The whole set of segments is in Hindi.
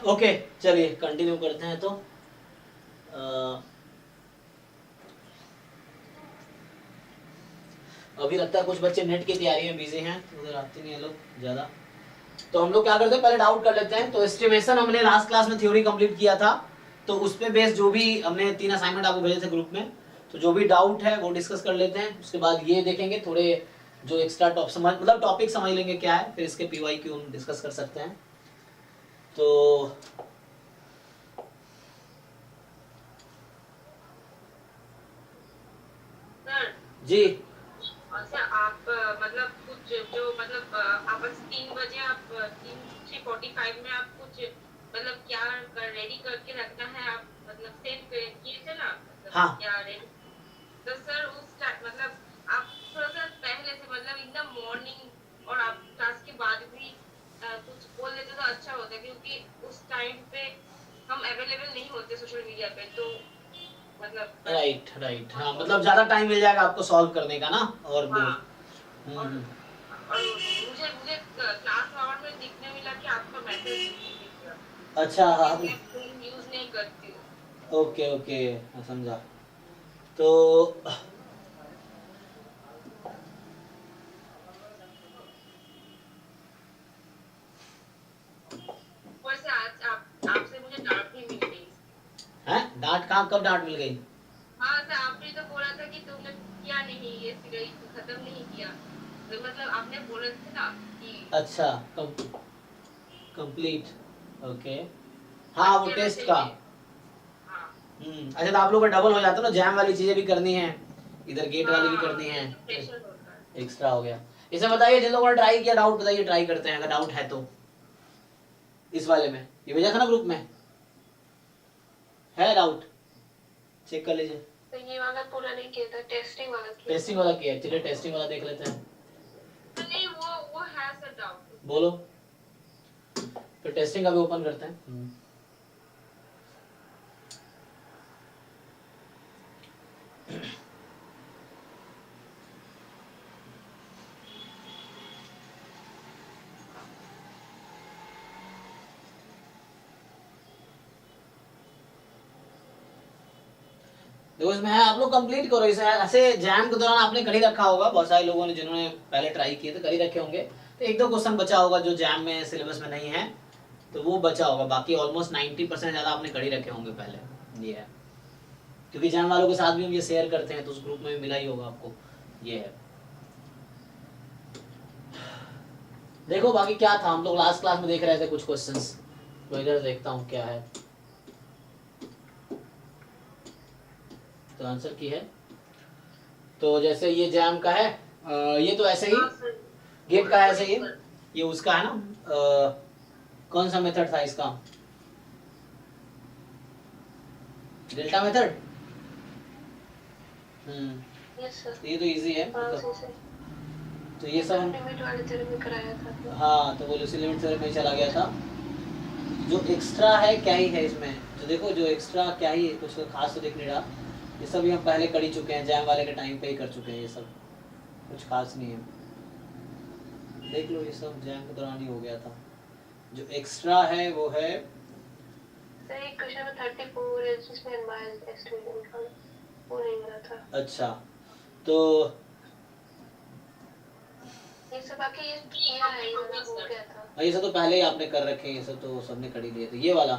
ओके चलिए कंटिन्यू करते हैं। तो अभी लगता है कुछ बच्चे नेट की तैयारी में बिजी हैं, उधर आते नहीं है लोग ज्यादा। तो हम लोग क्या करते हैं, पहले डाउट कर लेते हैं। तो एस्टिमेशन हमने लास्ट क्लास में थ्योरी कंप्लीट किया था, तो उस पे बेस जो भी हमने 3 असाइनमेंट आपको भेजे थे ग्रुप में, तो जो भी डाउट है वो डिस्कस कर लेते हैं। उसके बाद ये देखेंगे थोड़े जो एक्स्ट्रा मतलब टॉपिक समझ लेंगे क्या है, फिर इसके PYQ हम डिस्कस कर सकते हैं। तो जी अच्छा, आप मतलब कुछ जो मतलब आप 3 बजे आप 3:45 में आप कुछ मतलब क्या रेडी करके रखना है, आप मतलब सेट किए थे ना, मतलब हाँ क्या रेडी। तो सर उस टाइम मतलब आप थोड़ा सा पहले से मतलब एकदम मॉर्निंग और आप क्लास के बाद भी कुछ बोल देते तो अच्छा होता, क्योंकि उस टाइम पे हम अवेलेबल नहीं होते सोशल मीडिया पे, तो मतलब राइट राइट, हाँ मतलब ज्यादा टाइम मिल जाएगा आपको सॉल्व करने का ना। और वो हाँ। और मुझे मुझे क्लास आवर में दिखने मिला कि आपका मैसेज दिख गया। अच्छा हाँ क्योंकि मैं फोन यूज नहीं करती हूँ। ओके ओके मैं समझा। तो वैसे आज आपसे मुझे डांट भी मिल गई। हैं डांट कहाँ, कब डांट मिल गई? हाँ सर, आपने तो बोला था कि तुमने किया नहीं, ये सीरीज खत्म नहीं किया, तो मतलब आपने बोला था ना कि अच्छा कंप्लीट, ओके हाँ वो देना टेस्ट का। चाहिए। हाँ अच्छा तो आप लोग का डबल हो जाता ना, जैम वाली चीजें भी करनी है, इधर गेट वाली भी हाँ, करनी है, प्रेशर होता है। एक्स्ट्रा हो गया। इसे बताइए जिन लोगों ने ट्राई किया, डाउट बताइए, ट्राई करते हैं अगर डाउट है तो। इस वाले में ये भेजा था ना ग्रुप में, है डाउट? चेक कर लीजिए। तो ये वाला पूरा नहीं किया था, टेस्टिंग वाला किया। टेस्टिंग वाला किया, चलिए टेस्टिंग वाला देख लेते हैं। तो नहीं, वो है सर डाउट। बोलो, तो टेस्टिंग का भी ओपन करते हैं। देखो इसमें है, आप लोग कंप्लीट करो इसे। ऐसे जैम के दौरान आपने कर ही रखा होगा, बहुत सारे लोगों ने जिन्होंने पहले ट्राई किए तो कर ही रखे होंगे। तो 1-2 क्वेश्चन बचा होगा जो जैम में सिलेबस में नहीं है, तो वो बचा होगा। बाकी ऑलमोस्ट 90% ज्यादा आपने कर ही रखे होंगे पहले। ये है, क्योंकि जैम वालों के साथ भी हम ये शेयर करते हैं, तो उस ग्रुप में भी मिला ही होगा आपको। ये है, देखो बाकी क्या था, हम लोग लास्ट क्लास में देख रहे थे कुछ क्वेश्चंस, तो इधर देखता हूँ क्या है। तो आंसर की है, तो जैसे ये जैम का है, ये तो ऐसे ही गेट का है, ऐसे ही ये उसका है ना। कौन सा मेथड था इसका, डेल्टा मेथड। Yes sir. ये तो इजी है मतलब, तो ये सब लिमिट वाले थ्योरम में कराया था। हाँ, तो वो लूसी लिमिट थ्योरम में चला गया था। जो एक्स्ट्रा है क्या ही है इसमें, जो देखो जो एक्स्ट्रा क्या ही है, कुछ खास तो दिख नहीं रहा। ये सब हम पहले कर ही चुके हैं, जैम वाले के टाइम पे ही कर चुके हैं, ये सब कुछ खास नहीं है। देख लो ये सब जैम के दौरान ही हो गया था। जो एक्स्ट्रा है वो है सर एक क्वेश्चन में 34 है जिसमें एनवायरमेंट एस्टिमेशन निकालना, वो नहीं मिला था। अच्छा, तो ये सब बाकी ये किया है, ये वाला हो गया था। ये सब तो पहले ही आपने कर रखे हैं, ये सब तो सबने कर ही लिए थे। ये वाला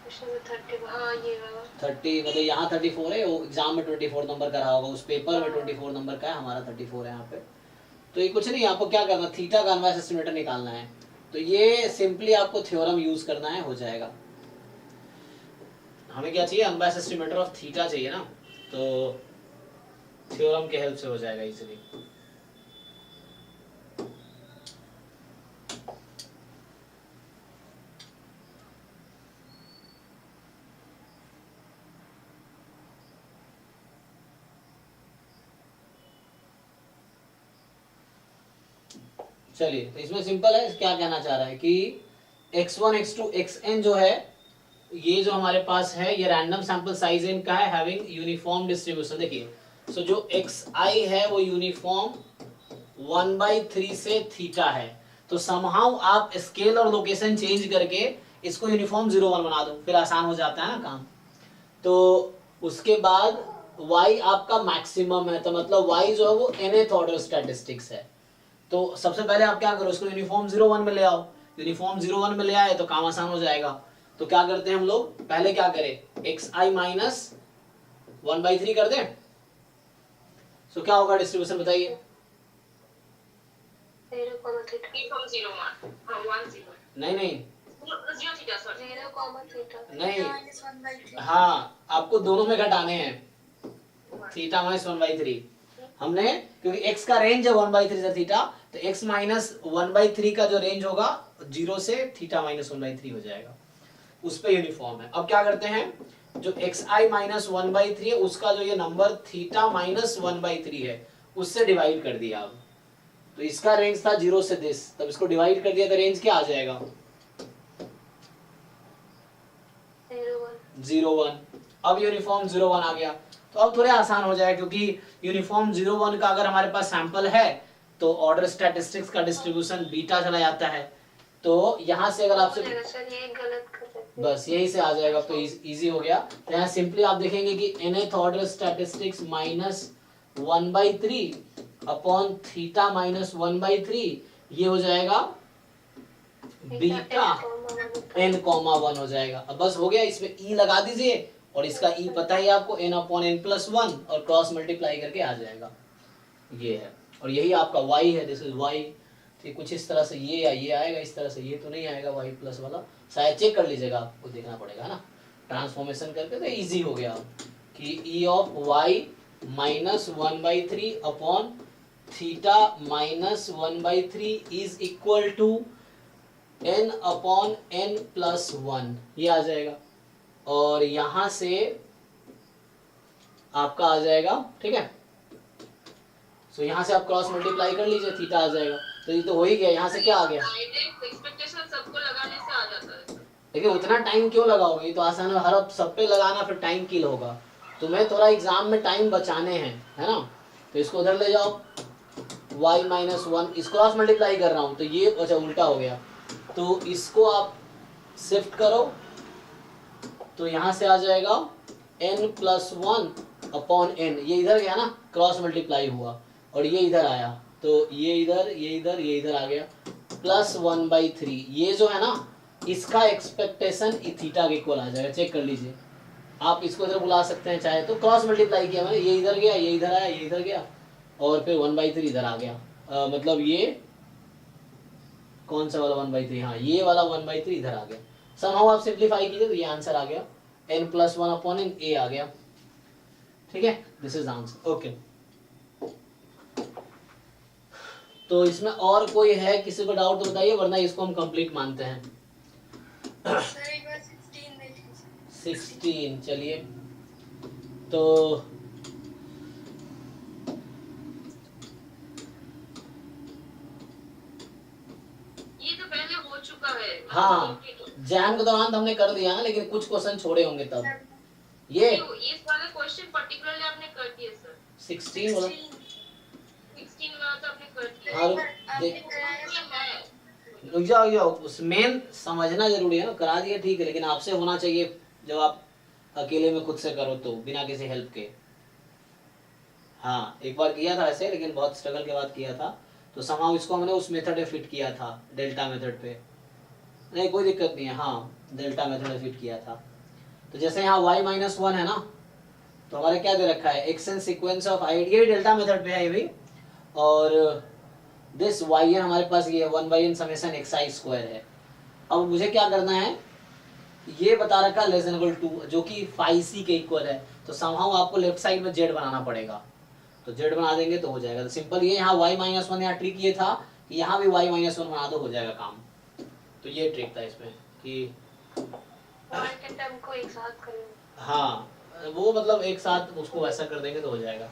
क्वेश्चन में 30, हाँ ये वाला 30 मतलब यहाँ 34 है, वो एग्जाम में 24 नंबर का रहा होगा, उस पेपर में 24 नंबर का है, हमारा 34 है यहाँ पे। तो ये कुछ नहीं, आपको क्या करना, थीटा का इनवर्स एस्टिमेटर निकालना है। तो ये सिंपली आपको थ्योरम यूज करना है, हो जाएगा। हमें क्या चाहिए, इनवर्स एस्टिमेटर ऑफ थीटा चाहिए ना, तो थ्योरम के हेल्प से हो जाएगा इजीली। चलिए, तो इसमें सिंपल है, क्या कहना चाह रहा है कि x1 x2 xn जो है, ये जो हमारे पास है, ये रैंडम सैंपल साइज इनका है, हैविंग यूनिफॉर्म डिस्ट्रीब्यूशन। देखिए सो जो xi है वो यूनिफॉर्म 1/3 से थीटा है। तो समहाउ आप स्केल और लोकेशन चेंज करके इसको यूनिफॉर्म 0 1 बना दो, फिर आसान हो जाता है ना काम। तो उसके बाद y आपका मैक्सिमम है, तो मतलब y जो है वो nth ऑर्डर स्टैटिस्टिक्स है। तो सबसे पहले आप क्या करो, इसको यूनिफॉर्म 0 1 में ले आओ। यूनिफॉर्म 0 1 में ले आए तो काम आसान हो जाएगा। तो क्या करते हैं हम लोग, पहले क्या करें, xi माइनस 1/3 कर दें। सो क्या होगा डिस्ट्रीब्यूशन बताइए। 0,3 नहीं नहीं 0 थीटा सॉरी 0, नहीं, हाँ आपको दोनों में घटाने हैं, थीटा माइनस 1/3 हमने, क्योंकि x का रेंज है 1/3 से थीटा, तो x माइनस 1/3 का जो रेंज होगा 0 से थीटा माइनस 1/3 हो जाएगा, उस पे यूनिफॉर्म है। अब क्या करते हैं, जो xi माइनस 1/3 है उसका जो ये नंबर थीटा माइनस 1/3 है उससे डिवाइड कर दिया। अब तो इसका रेंज था 0 से दिस, तब इसको डिवाइड कर दिया तो रेंज क्या आ जाएगा, 0 1। अब यूनिफॉर्म 0 1 आ गया, तो अब थोड़े आसान हो जाएगा, क्योंकि यूनिफॉर्म 0 1 का अगर हमारे पास सैंपल है तो ऑर्डर स्टैटिस्टिक्स का डिस्ट्रीब्यूशन बीटा चला जाता है। तो यहाँ से अगर आपसे सर ये गलत कर सकते हैं। बस यही से आ जाएगा, तो इजी हो गया। तो यहाँ सिंपली आप देखेंगे कि nth order statistics minus 1/3 upon theta minus 1/3, ये हो जाएगा बीटा n कॉमा 1 हो जाएगा। अब बस हो गया, इसमें e लगा दीजिए, और इसका e पता ही आपको n अपॉन n प्लस 1, और क्रॉस मल्टीप्लाई करके आ जाएगा, ये है। और यही आपका y है, दिस इज y। ठीक, कुछ इस तरह से ये या ये आएगा, इस तरह से ये तो नहीं आएगा y प्लस वाला, शायद चेक कर लीजिएगा, आपको देखना पड़ेगा ना ट्रांसफॉर्मेशन करके। तो इजी हो गया कि e of y minus 1/3 upon theta minus 1/3 is equal to n upon n plus 1, ये आ जाएगा। और यहां से आपका आ जाएगा, ठीक है। सो यहां से आप क्रॉस मल्टीप्लाई कर लीजिए, थीटा आ जाएगा। तो ये तो हो ही गया, यहाँ से क्या आ गया, एक्सपेक्टेशन सबको लगाने से आ जाता है। देखिए उतना टाइम क्यों लगाओगे, ये तो आसान है, हर सब पे लगाना फिर टाइम किल होगा। तुम्हें थोड़ा एग्जाम में टाइम बचाने हैं, है ना। तो इसको उधर ले जाओ, y माइनस 1, इस क्रॉस मल्टीप्लाई कर रहा हूं तो ये अच्छा उल्टा हो गया, तो इसको आप शिफ्ट करो, तो यहां से आ जाएगा n प्लस 1 अपॉन n, ये इधर गया ना, क्रॉस मल्टीप्लाई हुआ, और ये इधर आया, तो ये इधर, ये इधर, ये इधर आ गया, प्लस 1/3। ये जो है ना, इसका एक्सपेक्टेशन थीटा के इक्वल आ जाएगा, चेक कर लीजिए। आप इसको इधर बुला सकते हैं चाहे तो, क्रॉस मल्टीप्लाई किया मैंने, ये इधर गया, ये इधर आया, ये इधर गया, और फिर 1/3 इधर आ गया। मतलब ये कौन सा वाला 1/3, हाँ ये वाला 1/3 इधर आ गया। समहाउ आप सिंप्लीफाई कीजिए तो ये आंसर आ गया, n plus 1 upon n, a आ गया। ठीक है, दिस इज आंसर। ओके, तो इसमें और कोई है किसी को डाउट तो बताइए, वरना इसको हम कंप्लीट मानते हैं। सर एक बार 16 देख लीजिए। 16, चलिए। तो ये तो पहले हो चुका है। हाँ, जैन के दौरान तो हमने कर दिया ना, लेकिन कुछ क्वेश्चन छोड़े होंगे तब। ये इस वाले क्वेश्चन पर्टिकुलरली आपने कर दिए सर। 16 वाला 16 वाला तो आपने कर दिया। हाँ, रुक जाओ, उस मेन समझना जरूरी है ना, करा दिया ठीक है, लेकिन आपसे होना चाहिए जब आप अकेले में खुद से करो तो, बिना किसी हेल्प के। हाँ, एक बार किया था ऐसे, लेकिन बहुत स्ट्रगल के बाद किया था, तो समहाउ इसको हमने उस मेथड पे फिट किया था, डेल्टा मेथड पे। नहीं कोई दिक्कत नहीं है, हाँ डेल्टा मेथड में फिट किया था। तो जैसे यहाँ y माइनस 1 है ना, तो हमारे क्या दे रखा है, एक्शन सीक्वेंस ऑफ i, ये भी डेल्टा मेथड पे है ये भी, और दिस yn हमारे पास ये 1/n समेशन xi स्क्वायर है। अब मुझे क्या करना है, ये बता रखा लेस देन इक्वल टू, जो कि फाई सी के इक्वल है, तो समहाउ आपको लेफ्ट साइड में z बनाना पड़ेगा, तो z बना देंगे तो हो जाएगा। तो सिंपल ये यहाँ y माइनस 1, यहाँ ट्रिक ये था कि यहाँ भी y माइनस 1 बना दो, हो जाएगा काम। तो ये ट्रिक था इसमें कि और के टर्म को एक साथ करें। हाँ, वो मतलब एक साथ उसको वैसा कर देंगे तो हो जाएगा।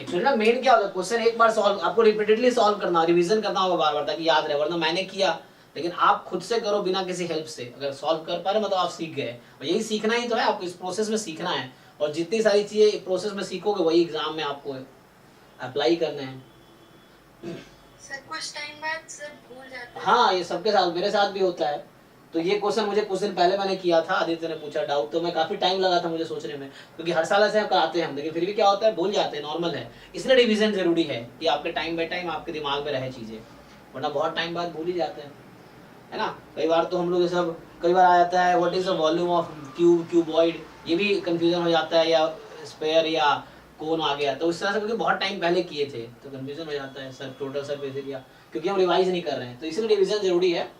एक्चुअली ना मेन क्या होगा, क्वेश्चन एक बार सॉल्व, आपको रिपीटेडली सॉल्व करना, रिवीजन करना होगा बार बार, ताकि याद रहे, वरना मैंने किया, लेकिन आप खुद से करो बिना किसी हेल्प से, अगर सॉल्व कर पा रहे मतलब आप सीख गए। और यही सीखना ही तो है, आपको इस प्रोसेस में सीखना है, और जितनी सारी चीजें प्रोसेस में सीखोगे वही एग्जाम में आपको अप्लाई करने हैं। सर कुछ टाइम बाद सर भूल जाते हैं। हाँ, ये सबके साथ, मेरे साथ भी होता है। तो ये क्वेश्चन मुझे कुछ दिन पहले मैंने किया था, आदित्य ने पूछा डाउट, तो मैं काफी टाइम लगा था मुझे सोचने में, क्योंकि हर साल ऐसे कराते हैं हम, लेकिन फिर भी क्या होता है, भूल जाते हैं, नॉर्मल है। इसलिए रिवीजन जरूरी है कि आपके टाइम बाय टाइम आपके दिमाग में रहे चीजें, वरना बहुत टाइम बाद भूल ही जाते हैं, है ना। कई बार तो हम लोग ये सब, कई बार आ जाता है what is the volume of cube, cuboid, ये भी कंफ्यूजन हो जाता है, या स्पेयर या कोन आ गया, तो उस तरह से, क्योंकि बहुत टाइम पहले किए थे तो कंफ्यूजन हो जाता है सर, टोटल सरफेस एरिया, क्योंकि हम रिवाइज नहीं कर रहे हैं, तो इसलिए रिवीजन जरूरी है।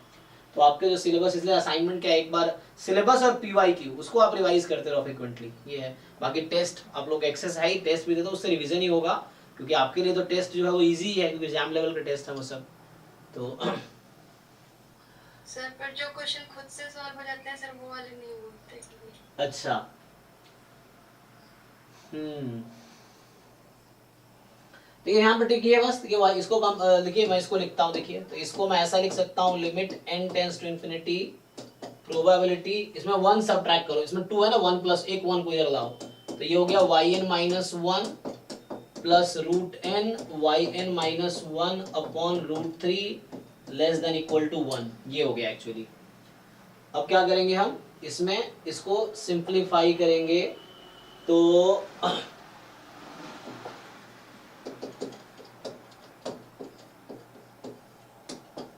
तो आपके जो सिलेबस, इसलिए असाइनमेंट क्या है, एक बार सिलेबस और पीवाईक्यू उसको आप रिवाइज करते रहो फ्रिक्वेंटली, ये है। बाकी टेस्ट आप लोग एक्सरसाइज टेस्ट भी दे दो, उससे रिवीजन ही होगा, क्योंकि आपके लिए तो टेस्ट जो है वो इजी है, क्योंकि एग्जाम लेवल के टेस्ट है वो सब। तो सर पर जो क्वेश्चन खुद से सॉल्व हो जाते हैं सर वो वाले नहीं होते। अच्छा, तो यहाँ पे टिकी है बस, ये इसको देखिए मैं इसको लिखता हूँ, देखिए तो इसको मैं ऐसा लिख सकता हूँ, limit n tends to infinity probability, इसमें 1 सबट्रैक्ट करो, इसमें 2 है ना, 1 प्लस 1 1 को इधर लाओ, तो ये हो गया yn minus 1 plus root n yn minus 1 upon root 3 less than equal to 1, ये हो गया एक्चुअली। अब क्या करेंगे हम, इसमें इसको सिंप्लीफाई करेंगे, तो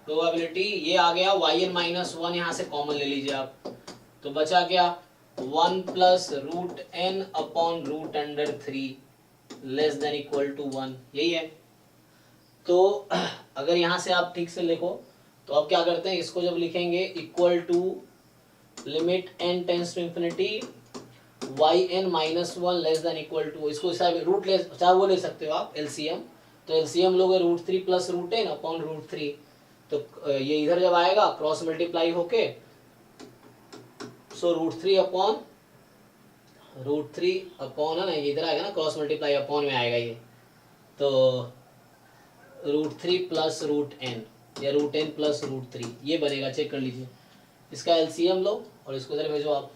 प्रोबेबिलिटी ये आ गया, yn माइनस 1 यहाँ से कॉमन ले लीजिए आप, तो बचा क्या, 1 plus root n upon root under 3 less than equal to 1, यही है। तो अगर यहाँ से आप ठीक से लिखो, तो अब क्या करते हैं, इसको जब लिखेंगे equal to limit n tends to infinity yn minus 1 less than equal to, इसको रूट ले, चाहे वो ले सकते हो आप एलसीएम, तो एलसीएम लोगे root 3 plus root n upon root 3, तो ये इधर जब आएगा क्रॉस मल्टीप्लाई होके, सो रूट 3 अपॉन है ना, ये इधर आएगा ना, क्रॉस मल्टीप्लाई अपॉन में आएगा ये, तो रूट 3 प्लस रूट n या रूट n प्लस रूट 3, ये बनेगा, चेक कर लीजिए। इसका एलसीएम लो और इसको इधर भेजो आप,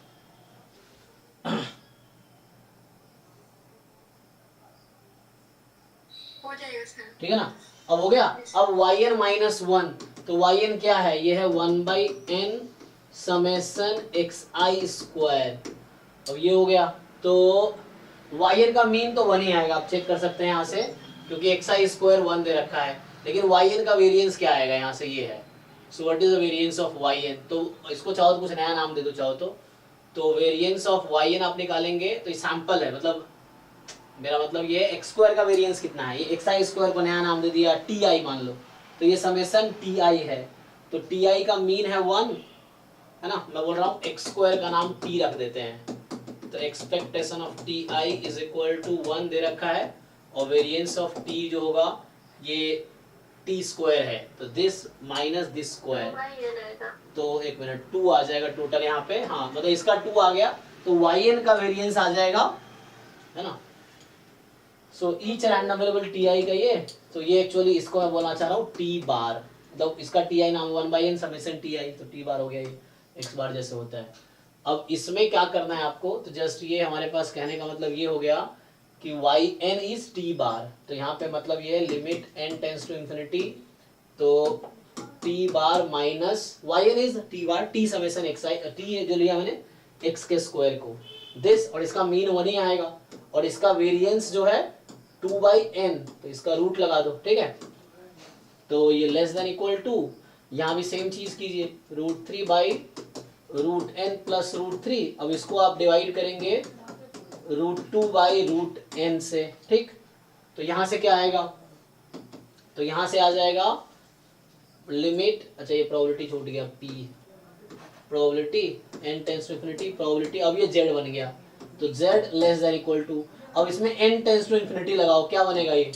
हो जाएगा सर। ठीक है ना। अब हो गया, अब yn माइनस 1, तो yn क्या है, ये है 1/n समेशन xi स्क्वायर, अब ये हो गया, तो yn का मीन तो 1 ही आएगा, आप चेक कर सकते हैं यहाँ से, क्योंकि xi स्क्वायर 1 दे रखा है, लेकिन yn का वेरिएंस क्या आएगा यहाँ से, ये है, so what is the variance of yn, तो इसको चाहो तो कुछ नया नाम दे दो चाहो तो वेरिएंस ऑफ yn आप निकालेंगे, तो ये सैंपल है, मतलब मेरा मतलब ये एक्स स्क्वायर का वेरिएंस कितना है, ये एक्स आई स्क्वायर को नया नाम दे दिया टी आई मान लो, तो ये समेशन टी आई है, तो टी आई का मीन है 1, है ना, मैं बोल रहा हूँ एक्स स्क्वायर का नाम टी रख देते हैं, तो expectation of T I is equal to 1 दे रखा है, और वेरिएंस ऑफ टी जो होगा ये टी स्क्वायर है, तो दिस माइनस दिस स्क्वायर, तो एक मिनट 2 आ जाएगा टोटल यहाँ पे, हाँ मतलब इसका 2 आ गया, तो yn का वेरिएंस आ जाएगा, है ना, so each random variable T I का ये, तो ये एक्चुअली इसको मैं बोलना चाह रहा हूँ टी बार, मतलब इसका टी आई नाम 1/n समेशन टी आई, तो टी बार हो गया, ये एक्स बार जैसे होता है। अब इसमें क्या करना है आपको, तो जस्ट ये हमारे पास कहने का मतलब ये हो गया कि yn इज टी बार, तो यहाँ पे मतलब ये limit n tends to infinity, तो T bar minus yn is T bar, T summation xi, T जो लिया मैंने x के स्क्वायर को, दिस, और इसका मीन 1 ही आएगा, और इसका वेरिएंस जो है 2/n, तो इसका रूट लगा दो, ठीक है, तो ये लेस देन इक्वल टू, यहाँ भी सेम चीज कीजिए, रूट 3/√n प्लस रूट 3, अब इसको आप डिवाइड करेंगे √2/√n से, ठीक, तो यहाँ से क्या आएगा, तो यहाँ से आ जाएगा लिमिट, अच्छा ये प्रोबेबिलिटी छूट गया, p probability n tends to infinity probability, अब ये z बन गया, तो z less than equal to, अब इसमें n टेंड्स टू इंफिनिटी लगाओ, क्या बनेगा ये,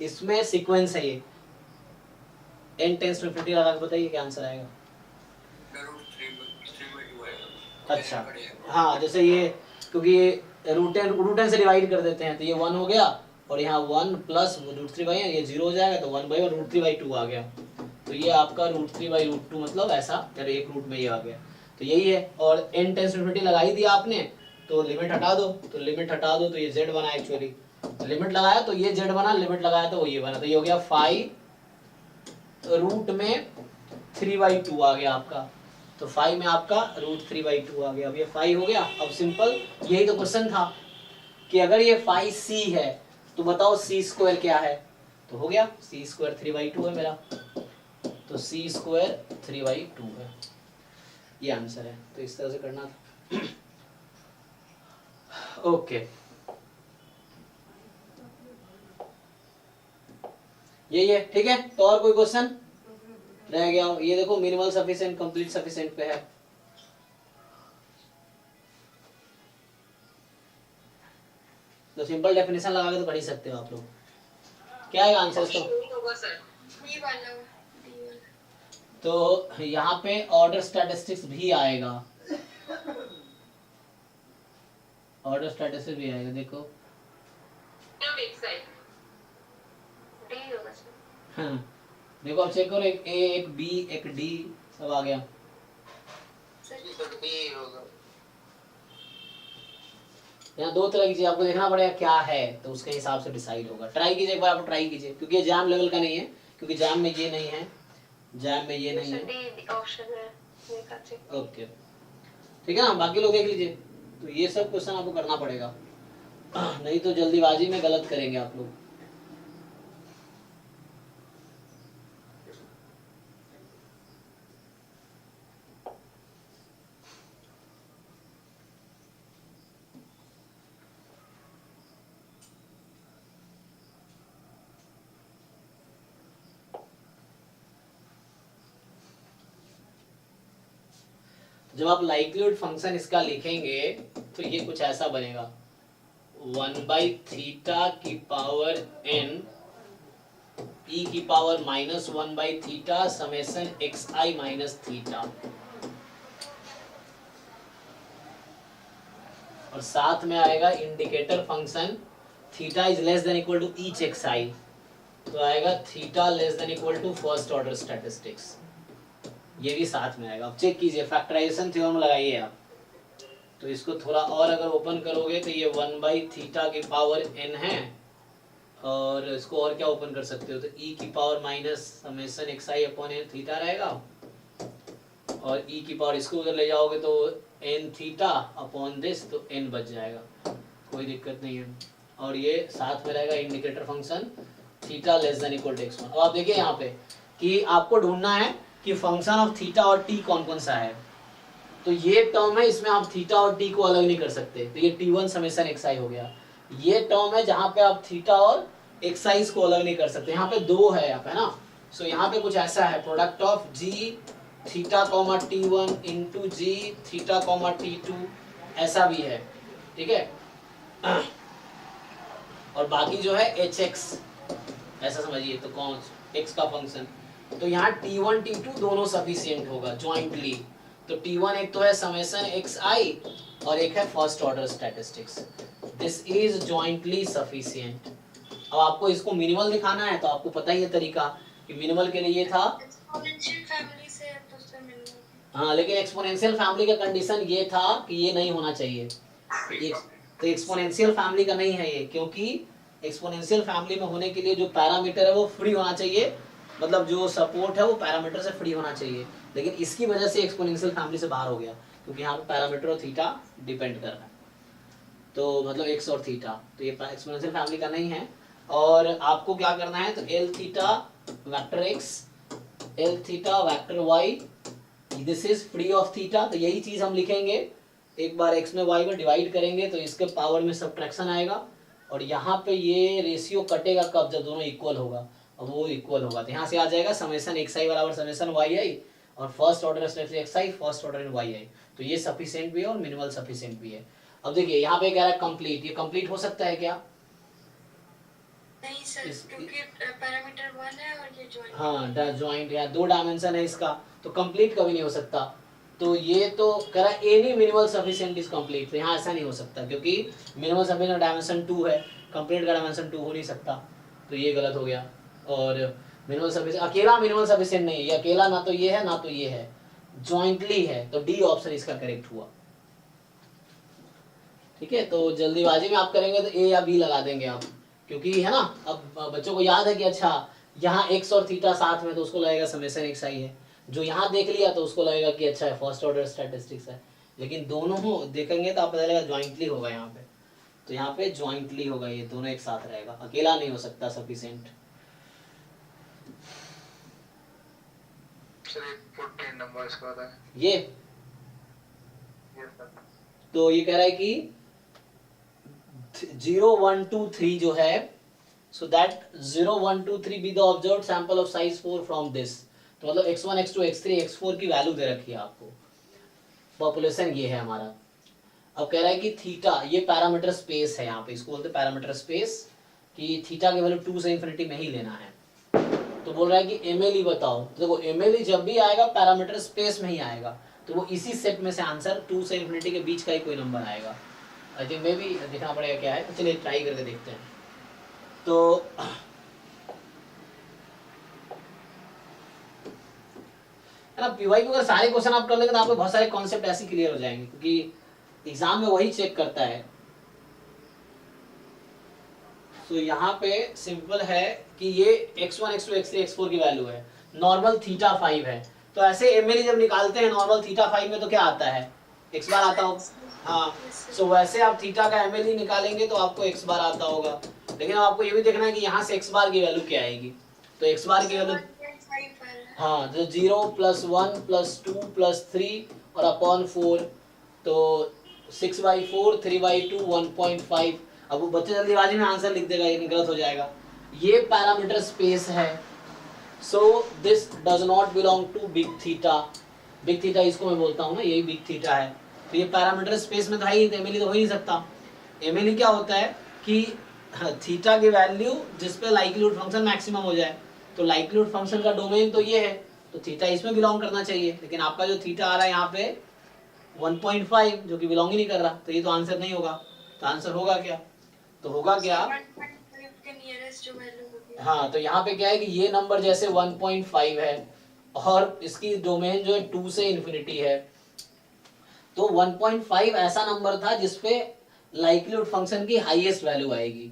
इसमें सीक्वेंस है ये, n टेंड्स टू इंफिनिटी लगा के बताइए क्या आंसर आएगा। अच्छा हाँ, जैसे ये क्योंकि ये रूट n से डिवाइड कर देते हैं, तो ये 1 हो गया, और यहाँ 1 प्लस √3/, ये 0 हो जाएगा, तो 1/, √3/2 आ गया, तो ये आपका √3/2 मतलब ऐसा, यार एक रूट में ये आ गया, तो यही है, और n टेंड्स टू इंफिनिटी लगा ही दिया आपने, तो लिमिट हटा दो, तो लिमिट हटा दो, तो ये z बना एक्चुअली, लिमिट लगाया तो ये z बना, लिमिट लगाया तो वो ये बना, तो ये हो गया फाइव रूट में 3/2 आ गया आपका। तो 5 में आपका √3/2 आ गया। अब ये 5 हो गया। अब सिंपल यही तो क्वेश्चन था कि अगर ये 5c है तो बताओ c² क्या है। तो हो गया c² 3/2 है मेरा, तो c² 3/2 है, ये आंसर है। तो इस तरह से करना था। ओके, यही है, ठीक है। तो और कोई क्वेश्चन रह गया हो? ये देखो मिनिमल सफिशिएंट कंप्लीट सफिशिएंट पे है। तो सिंपल डेफिनेशन लगा के तो पढ़ ही सकते हो आप लोग। क्या है आंसर इसका? होगा सर। डी वाला डी वाला। तो यहाँ पे ऑर्डर स्टैटिस्टिक्स भी आएगा, ऑर्डर स्टैटिस्टिक्स भी आएगा। देखो एक साइड डी होगा सर। हाँ, देखो अब चेक करो, एक ए, एक बी, एक डी, सब आ गया। सर डी होगा। यहाँ दो तरह की चीज आपको देखना पड़ेगा क्या है, तो उसके हिसाब से डिसाइड होगा। ट्राई कीजिए एक बार, आप ट्राई कीजिए, क्योंकि ये जैम लेवल का नहीं है, क्योंकि जैम में ये नहीं है, जैम में ये नहीं है। डी ऑप्शन है, ये का चेक। ओके, ठीक है ना, बाकी लोग देख लीजिए। तो ये सब क्वेश्चन आपको करना पड़ेगा, नहीं तो जल्दीबाजी में गलत करेंगे आप लोग। जब आप लाइक्लीहुड फंक्शन इसका लिखेंगे तो ये कुछ ऐसा बनेगा, 1/थीटा की पावर n e की पावर -1/थीटा समेशन xi माइनस थीटा, और साथ में आएगा indicator function theta is less than equal to each xi, तो आएगा theta less than equal to first order statistics, ये भी साथ में आएगा। अब चेक कीजिए, फैक्टराइजेशन थ्योरम लगाइए आप, तो इसको थोड़ा और अगर ओपन करोगे तो ये 1/थीटा की पावर n है, और इसको और क्या ओपन कर सकते हो, तो e की power minus summation xi upon n theta रहेगा, और e की पावर इसको उधर ले जाओगे तो n थीटा अपॉन दिस, तो n बच जाएगा, कोई दिक्कत नहीं है। और ये साथ में रहेगा indicator function theta less than equal to x1। अब आप देखिए यहाँ पे कि आपको ढूंढना है कि फंक्शन ऑफ थीटा और t कौन कौन सा है। तो ये टर्म है, इसमें आप थीटा और t को अलग नहीं कर सकते, तो ये t1 समेशन xi हो गया। ये टर्म है जहां पे आप थीटा और xi को अलग नहीं कर सकते, यहाँ पे दो है यहाँ पे ना। सो यहाँ पे कुछ ऐसा है, product of g theta comma t1 into g theta comma t2, ऐसा भी है, ठीक है। और बाकी जो है hx ऐसा समझिए, तो कौन x का फंक्शन, तो यहाँ t1 t2 दोनों सफिशिएंट होगा जॉइंटली। तो t1 एक तो है समेशन xi और एक है first order statistics, this is jointly sufficient. अब आपको इसको मिनिमल दिखाना है तो आपको पता ही है तरीका कि मिनिमल के लिए था, एक्सपोनेंशियल फैमिली से है तो उससे मिलना। हाँ, लेकिन एक्सपोनेंशियल फैमिली का कंडीशन ये था कि ये नहीं होना चाहिए, तो एक्सपोनेंशियल फैमिली का नहीं है ये, क्योंकि एक्सपोनेंशियल फैमिली में होने के लिए जो पैरामीटर है वो फ्री होना चाहिए, मतलब जो सपोर्ट है वो पैरामीटर से फ्री होना चाहिए, लेकिन इसकी वजह से एक्सपोनेंशियल फैमिली से बाहर हो गया, क्योंकि यहाँ पे पैरामीटर और थीटा डिपेंड कर रहा है, तो मतलब x और थीटा, तो ये एक्सपोनेंशियल फैमिली का नहीं है। और आपको क्या करना है, तो l theta vector x, l theta vector y, this is free of theta, तो यही चीज हम लिखेंगे, एक बार x में y में डिवाइड करेंगे तो इसके पावर में सब्ट्रैक्शन आएगा, और यहाँ पे ये रेशियो कटेगा कब, जब दोनों इक्वल होगा, और वो इक्वल होगा तो यहाँ से आ जाएगा समेशन xi बराबर समेशन yi, और first order xi first order in yi, तो ये सफिशिएंट भी है और मिनिमल सफिशिएंट भी है। अब देखिए यहाँ पे कह रहा है कंप्लीट, ये कंप्लीट हो सकता है क्या? नहीं सर, क्योंकि पैरामीटर 1 है और ये जॉइंट। हाँ, जॉइंट या दो डायमेंशन है इसका, तो कंप्लीट कभी नहीं हो सकता। तो ये तो कह रहा है any minimal sufficient is complete, तो यहाँ ऐसा नहीं हो सकता, क्योंकि मिनिमल सफिशिएंट डायमेंशन 2 है, कंप्लीट का डायमेंशन 2 हो नहीं सकता, तो ये गलत हो गया। और मिनिमल सफिशिएंट अकेला मिनिमल सफिशिएंट नहीं है, ये अकेला ना तो ये है ना तो ये है, जॉइंटली है, तो डी ऑप्शन इसका करेक्ट हुआ, ठीक है, तो जल्दीबाजी में आप करेंगे तो ए या बी लगा देंगे आप, क्योंकि है ना अब बच्चों को याद है कि अच्छा यहाँ एक्स और थीटा साथ में, तो उसको लगेगा समेशन एक्स आई है। जो यहाँ देख लिया तो उसको लगेगा कि अच्छा फर्स्ट ऑर्डर स्टैटिस्टिक्स है, लेकिन दोनों हो देखेंगे तो आप पता लगेगा ज्वाइंटली होगा यहाँ पे। तो यहाँ पे ज्वाइंटली होगा, ये दोनों एक साथ रहेगा, अकेला नहीं हो सकता सफिशिएंट। नंबर इसका है ये तो ये कह रहा है कि 0 1 2 3 जो है, so that 0 1 2 3 be the observed sample of size 4 from this। तो मतलब x1 x2 x3 x4 की वैल्यू दे रखी है आपको, पॉपुलेशन ये है हमारा। अब कह रहा है कि थीटा, ये पैरामीटर स्पेस है, यहाँ पे इसको बोलते हैं पैरामीटर स्पेस, कि थीटा के वैल्यू 2 से इंफिनिटी में ही लेना है। तो बोल रहा है कि एमएलई बताओ, तो देखो एमएलई जब भी आएगा पैरामीटर स्पेस में ही आएगा, तो वो इसी सेट में से आंसर 2 से इंफिनिटी के बीच का ही कोई नंबर आएगा। आई थिंक मे भी देखना पड़ेगा क्या है, तो चलिए ट्राई करके देखते हैं। तो है ना, पीवाई के अगर सारे क्वेश्चन आप कर लेंगे तो आपको बहुत सारे कॉन्सेप्ट ऐसे क्लियर हो जाएंगे, क्योंकि एग्जाम में वही चेक करता है। तो यहाँ पे सिंपल है कि ये x1 x2 x3 x4 की वैल्यू है, नॉर्मल थीटा 5 है, तो ऐसे एमएलई जब निकालते हैं नॉर्मल थीटा 5 में तो क्या आता है, x बार आता होगा। हाँ, सो वैसे आप थीटा का एमएलई निकालेंगे तो आपको x बार आता होगा, लेकिन अब आपको ये भी देखना है कि यहाँ से x बार की वैल्यू क्या आएगी। तो x बार की वैल्यू हाँ, तो 0 + 1 + 2 + 3 और अपॉन 4, तो 6/4 3/2 1.5। अब वो बच्चे जल्दीबाजी में आंसर लिख देगा, ये गलत हो जाएगा। ये पैरामीटर स्पेस है, so this does not belong to big theta. Big theta इसको मैं बोलता हूँ ना, यही बिग थीटा है। तो ये पैरामीटर स्पेस में था ही, एमएलई तो हो ही नहीं सकता। एमएलई क्या होता है कि थीटा की वैल्यू जिस पे लाइक्लीहुड फंक्शन मैक्सिमम हो जाए, तो लाइक्लीहुड फंक्शन का डोमेन तो ये है, तो थीटा इसमें बिलोंग करना चाहिए, लेकिन आपका जो थीटा आ रहा है यहाँ पे 1.5 जो कि बिलोंग ही नहीं कर रहा, तो ये तो आंसर नहीं होगा। तो आंसर होगा क्या, तो होगा क्या, हाँ, तो यहाँ पे क्या है कि ये नंबर जैसे 1.5 है और इसकी डोमेन जो है 2 से इंफिनिटी है, तो 1.5 ऐसा नंबर था जिसपे लाइक्लीहुड फंक्शन की हाईएस्ट वैल्यू आएगी।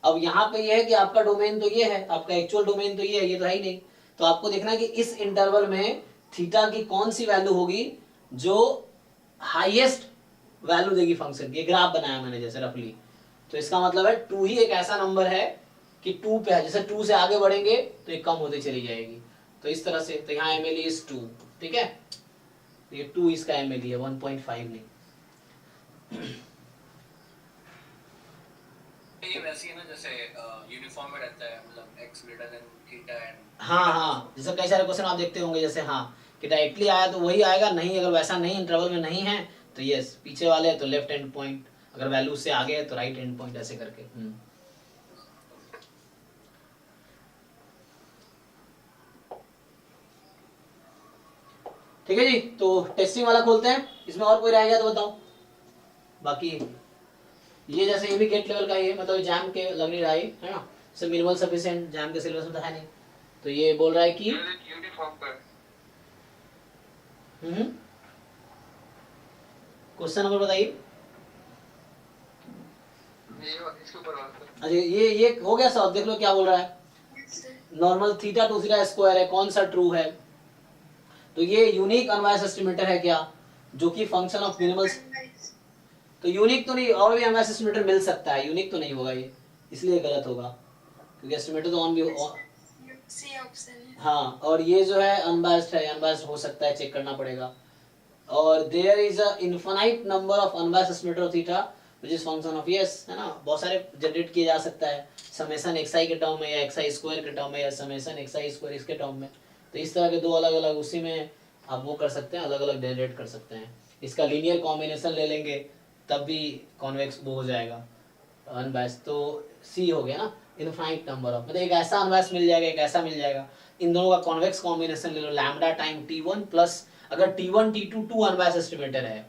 अब यहाँ पे ये है कि आपका डोमेन तो ये है, आपका एक्चुअल डोमेन तो ये है, ये तो है ही नहीं। तो आपको देखना है कि इस इंटरवल में थीटा की कौन सी वैल्यू होगी जो हाईएस्ट वैल्यू देगी फंक्शन की। ग्राफ बनाया मैंने जैसे रफली, तो इसका मतलब है 2 ही एक ऐसा नंबर है कि 2 पे है, जैसे 2 से आगे बढ़ेंगे तो ये कम होती चली जाएगी। तो इस तरह से, तो यहाँ एमएलई इज 2, ठीक है, तो ये 2 इसका एमएलई है, 1.5 नहीं। ये वैसे ही ना जैसे यूनिफॉर्म में रहता है, मतलब x greater than theta and हाँ, जैसे कई सारे क्वेश्चन आप देखते होंगे, जैसे हाँ कि डायरेक्टली आया तो वही आएगा, नहीं अगर वैसा नहीं इंटरवल में नहीं है तो यस, पीछे वाले तो लेफ्ट एंड पॉइंट, अगर वैल्यू से आगे है तो राइट एंड पॉइंट, ऐसे करके। ठीक है जी, तो टेस्टिंग वाला खोलते हैं, इसमें और कोई रह गया तो बताओ। बाकी ये जैसे ये भी गेट लेवल का ही है, मतलब एग्जाम के लग नहीं रहा है ना, सब मिनिमल सफिशिएंट एग्जाम के सिलेबस में तो है नहीं। तो ये बोल रहा है कि यूनिफॉर्म पर क्वेश्चन नंबर बताइए। इसके ऊपर अच्छा, ये हो गया सर, देख लो क्या बोल रहा है। Normal theta two theta square है, कौन सा ट्रू है, तो ये यूनिक अनबायस्ड एस्टिमेटर है क्या, जो कि फंक्शन ऑफ मिनिमल, तो यूनिक तो नहीं, और भी अनबायस्ड एस्टिमेटर मिल सकता है, यूनिक तो नहीं होगा ये, इसलिए गलत होगा, क्योंकि एस्टिमेटर तो ऑन भी सी ऑप्शन है। हाँ, और ये जो है अनबायस्ड है, अनबायस्ड हो सकता है, चेक करना पड़ेगा। और there is a infinite number of unbiased estimator of theta which is function of, yes है ना, बहुत सारे जनरेट किए जा सकता है, समेशन xi के टर्म में, या xi स्क्वायर के टर्म में, या समेशन xi स्क्वायर इसके टर्म में। तो इस तरह के दो अलग अलग उसी में आप वो कर सकते हैं, अलग अलग जनरेट कर सकते हैं। इसका लीनियर कॉम्बिनेशन ले लेंगे तब भी कॉन्वेक्स वो हो जाएगा अनबायस्ड। तो सी हो गया ना, इनफाइनाइट नंबर ऑफ, मतलब एक ऐसा अनबायस्ड मिल जाएगा, एक ऐसा मिल जाएगा, इन दोनों का कॉन्वेक्स कॉम्बिनेशन ले लो, लैम्डा टाइम t1 प्लस, अगर t1 t2 2 अनबायस्ड एस्टिमेटर है,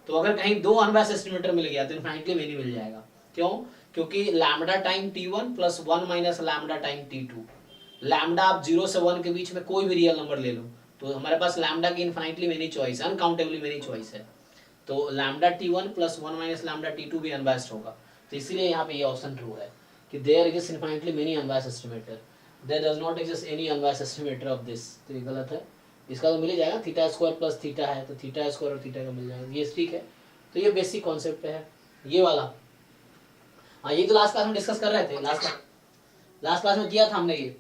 तो अगर कहीं 2 अनबायस्ड एस्टिमेटर मिल गया तो इनफाइनाइटली मेनी मिल जाएगा। क्यों, क्योंकि lambda time t1 plus 1 minus lambda time t2, lambda आप 0 से 1 के बीच में कोई भी रियल नंबर ले लो, तो हमारे पास लैम्डा की इनफाइनाइटली मेनी चॉइस है, अनकाउंटेबली मेनी चॉइस है। तो lambda T1 plus 1 minus lambda T2 भी अनबायस्ड होगा। तो इसीलिए यहाँ पे ये ऑप्शन ट्रू है कि there exist infinitely many unbiased estimator, there does not exist any unbiased estimator of this. तो ये गलत है, इसका तो मिल ही जाएगा, थीटा स्क्वायर प्लस थीटा है तो थीटा स्क्वायर और थीटा का मिल जाएगा, ये ठीक है। तो ये बेसिक कॉन्सेप्ट है ये वाला। हाँ ये तो लास्ट क्लास में डिस्कस कर रहे थे, लास्ट क्लास में किया था हमने ये।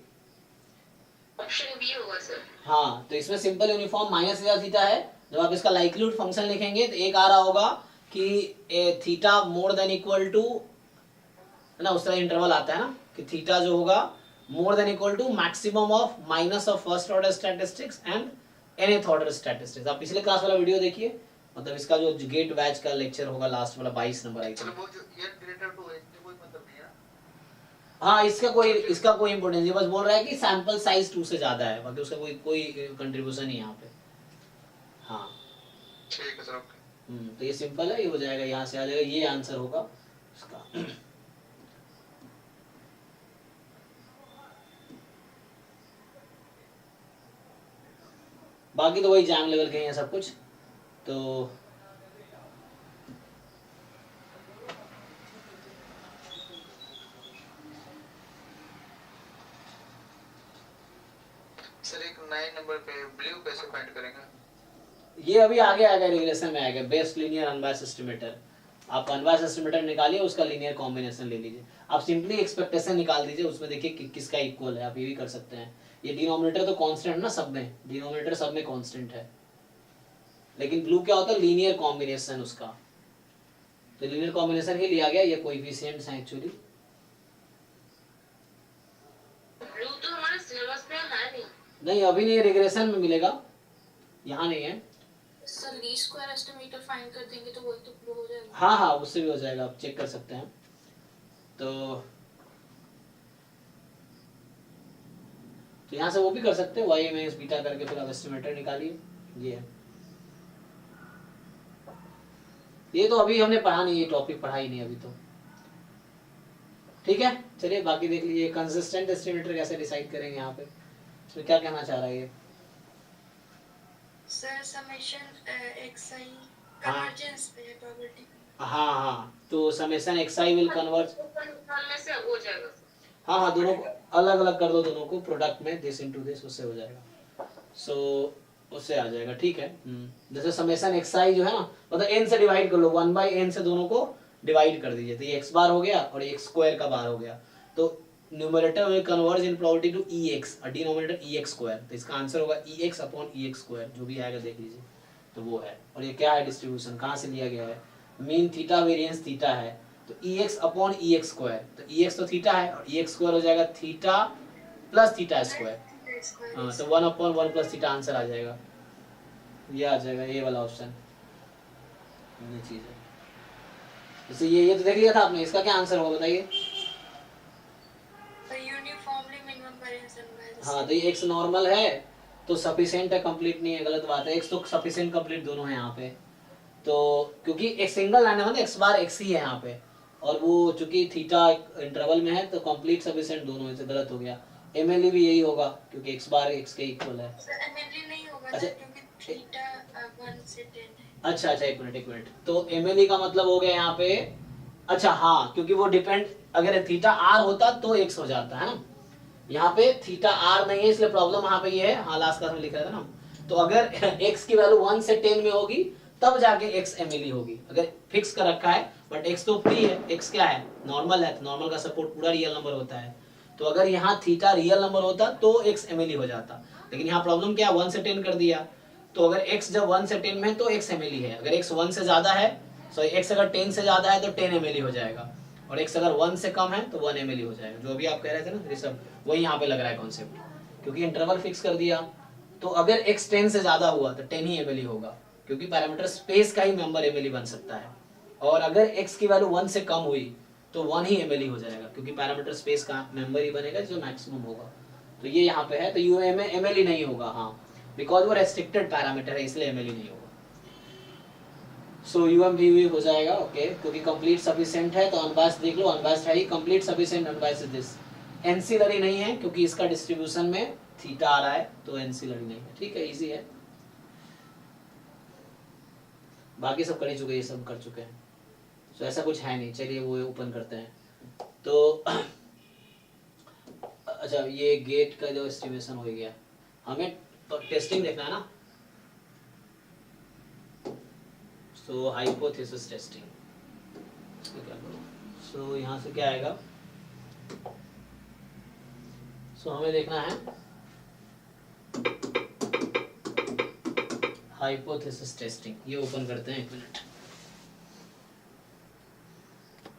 ऑप्शन बी होगा सर। हाँ तो इसमें सिंपल यूनिफॉर्म माइनस थीटा है। जब आप इसका लाइक्लीहुड फंक्शन लिखेंगे तो एक आ रहा होगा कि theta more than equal to, है ना, उस तरह इंटरवल आता है ना कि थीटा जो होगा more than equal to maximum of minus of first order statistics and nth order statistics. आप पिछले क्लास वाला वीडियो देखिए, मतलब इसका जो गेट बैच का लेक्चर होगा लास्ट वाला 22 नंबर आई थिंक। वो जो n ग्रेटर टू h कोई मतलब नहीं है। हाँ इसका कोई इंपोर्टेंस नहीं, बस बोल रहा है कि सैंपल साइज 2 से ज्यादा है, बाकी उसका कोई कंट्रीब्यूशन नहीं यहाँ पे। हाँ ठीक है सर, ओके। तो ये सिंपल है, ये हो जाएगा, यहाँ से आ जाएगा, ये आंसर होगा इसका। बाकी तो वही जैम लेवल के हैं सब कुछ। तो सर एक 9 नंबर पे ब्लू कैसे फाइंड करेंगे? ये अभी आगे आएगा, रिग्रेशन में आएगा, बेस्ट लीनियर अनबायस्ड एस्टिमेटर। आप अनबायस्ड एस्टिमेटर निकालिए, उसका लीनियर कॉम्बिनेशन ले लीजिए। आप सिंपली एक्सपेक्टेशन निकाल दीजिए, उसमें देखिए कि किसका इक्वल है, आप ये भी कर सकते हैं। ये डिनोमिनेटर तो कांस्टेंट ना सब में, डिनोमिनेटर सब में कांस्टेंट है, लेकिन ब्लू क्या होता है, लीनियर कॉम्बिनेशन उसका। तो लीनियर कॉम्बिनेशन ही लिया गया, ये कोएफिशिएंट्स हैं एक्चुअली। ब्लू तो हमारे सिलेबस में है नहीं अभी नहीं, रिग्रेशन में मिलेगा, यहाँ नहीं है। Sir least square estimator find कर देंगे तो वही तो ब्लू हो जाएगा। हाँ उससे भी हो जाएगा, आप चेक कर सकते हैं। तो यहाँ से वो भी कर सकते हैं, y माइनस बीटा करके फिर आप एस्टिमेटर निकालिए। ये तो अभी हमने पढ़ा नहीं, ये टॉपिक पढ़ा ही नहीं अभी तो। ठीक है चलिए बाकी देख लीजिए, कंसिस्टेंट एस्टिमेटर कैसे डिसाइड करेंगे यहाँ पे, तो क्या कहना चाह रहा है ये? सर समेशन xi हाँ। कन्वर्जेंस पे है प्रोबेबिलिटी। हाँ तो समेशन xi विल कन्वर्ज, में से हो जाएगा। हाँ दोनों को अलग अलग कर दो, दोनों को प्रोडक्ट में दिस इनटू दिस, उससे हो जाएगा। सो उससे आ जाएगा, ठीक है। जैसे समेशन xi जो है ना, मतलब n से डिवाइड कर लो, 1/n से दोनों को डिवाइड कर दीजिए, तो ये x बार हो गया और x स्क्वायर का बार हो गया। तो numerator will converge in probability to ex और डिनोमिनेटर ex स्क्वायर, तो इसका आंसर होगा ex अपॉन ex स्क्वायर, जो भी आएगा देख लीजिए। तो वो है, और ये क्या है डिस्ट्रीब्यूशन, कहाँ से लिया गया है, मीन थीटा वेरिएंस थीटा है, तो ex अपॉन ex स्क्वायर, तो ex तो थीटा है और ex स्क्वायर हो जाएगा थीटा प्लस थीटा स्क्वायर। हाँ तो 1 अपॉन 1 प्लस थीटा आंसर आ जाएगा, ये आ जाएगा, ये वाला ऑप्शन ये चीज है। जैसे ये तो देख लिया था आपने, इसका क्या आंसर होगा बताइए? Uniformly minimum variance analysis. हाँ तो ये x नॉर्मल है तो सफिशिएंट है, कंप्लीट नहीं है, गलत बात है। x तो सफिशिएंट कंप्लीट दोनों है यहाँ पे, तो क्योंकि एक सिंगल लाइन है मतलब x बार x ही है यहाँ पे, और वो चूंकि थीटा इंटरवल में है तो कंप्लीट सफिशिएंट दोनों है, तो गलत हो गया। MLE भी यही होगा क्योंकि x बार x के इक्वल है। सर MLE नहीं होगा अच्छा। क्योंकि थीटा 1 से 10 है। अच्छा एक मिनट, तो MLE का मतलब हो गया यहाँ पे, अच्छा हाँ क्योंकि वो डिपेंड, अगर थीटा r होता तो x हो जाता है ना, यहाँ पे थीटा r नहीं है इसलिए प्रॉब्लम यहाँ पे ये है। हाँ लास्ट क्लास में लिख रहा था ना, तो अगर x की वैल्यू 1 से 10 में होगी तब जाके x MLE होगी, अगर फिक्स कर रखा है, बट x तो फ्री है, x क्या है नॉर्मल है, तो नॉर्मल का सपोर्ट पूरा रियल नंबर होता है, तो अगर यहाँ थीटा रियल नंबर होता तो x MLE हो जाता, लेकिन यहाँ प्रॉब्लम क्या है 1 से 10 कर दिया, तो अगर x जब 1 से 10 में है तो x MLE है, अगर x 1 से ज्यादा है, सॉरी x अगर 10 से ज्यादा है तो 10 MLE हो जाएगा, और x अगर 1 से कम है तो 1 MLE हो जाएगा। जो भी आप कह रहे थे ना ऋषभ, वही यहाँ पे लग रहा है कॉन्सेप्ट, क्योंकि इंटरवल फिक्स कर दिया, तो अगर x 10 से ज्यादा हुआ तो 10 ही MLE होगा, क्योंकि पैरामीटर स्पेस का ही मेंबर MLE बन सकता है, और अगर x की वैल्यू 1 से कम हुई तो 1 ही MLE हो जाएगा, क्योंकि पैरामीटर स्पेस का मेंबर ही बनेगा जो मैक्सिमम होगा। तो ये यहाँ पे है, तो UM में MLE नहीं होगा, हाँ बिकॉज वो रेस्ट्रिक्टेड पैरामीटर है इसलिए MLE नहीं होगा। सो UMVV हो जाएगा, ओके, क्योंकि कंप्लीट सफिशिएंट है तो अनबायस्ड देख लो, अनबायस्ड है ही, complete sufficient unbiased this. Ancillary नहीं है क्योंकि इसका डिस्ट्रीब्यूशन में थीटा आ रहा है, तो एनसिलरी नहीं है, ठीक है, इजी है। बाकी सब कर ही चुके हैं, ये सब कर चुके हैं, तो ऐसा कुछ है नहीं। चलिए वो ओपन करते हैं। तो अच्छा, ये गेट का जो एस्टिमेशन हो गया, हमें टेस्टिंग देखना है ना, सो हाइपोथेसिस टेस्टिंग, इसको क्या करूँ, सो यहाँ से क्या आएगा, सो हमें देखना है हाइपोथेसिस टेस्टिंग, ये ओपन करते हैं, 1 मिनट।